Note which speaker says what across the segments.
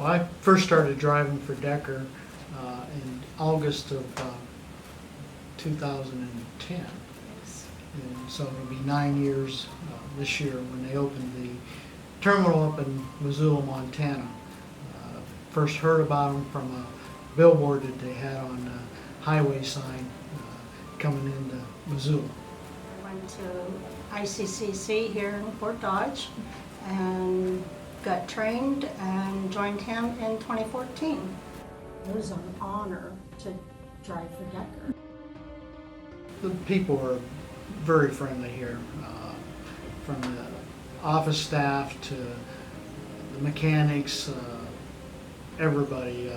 Speaker 1: Well, I first started driving for Decker in August of 2010. And so it'll be 9 years this year when they opened the terminal up in Missoula, Montana. First heard about them from a billboard that they had on the highway sign coming into Missoula.
Speaker 2: I went to ICCC here in Fort Dodge and got trained and joined him in 2014. It was an honor to drive for Decker.
Speaker 1: The people are very friendly here, from the office staff to the mechanics, everybody.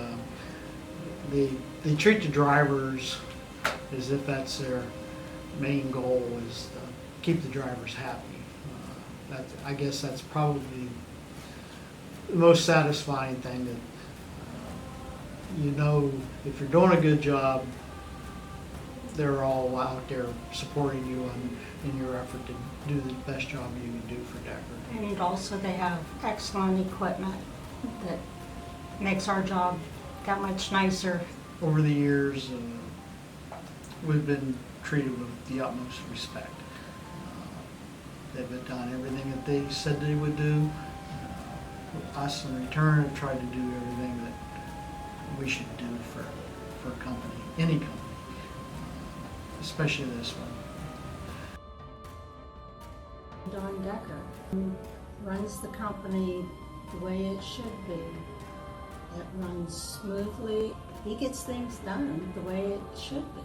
Speaker 1: They treat the drivers as if that's their main goal, is to keep the drivers happy. I guess that's probably the most satisfying thing, that you know if you're doing a good job, they're all out there supporting you in your effort to do the best job you can do for Decker.
Speaker 2: And also they have excellent equipment that makes our job that much nicer.
Speaker 1: Over the years, we've been treated with the utmost respect. They've done everything that they said they would do. Us in return have tried to do everything that we should do for a company, any company, especially this one.
Speaker 2: Don Decker runs the company the way it should be. It runs smoothly. He gets things done the way it should be.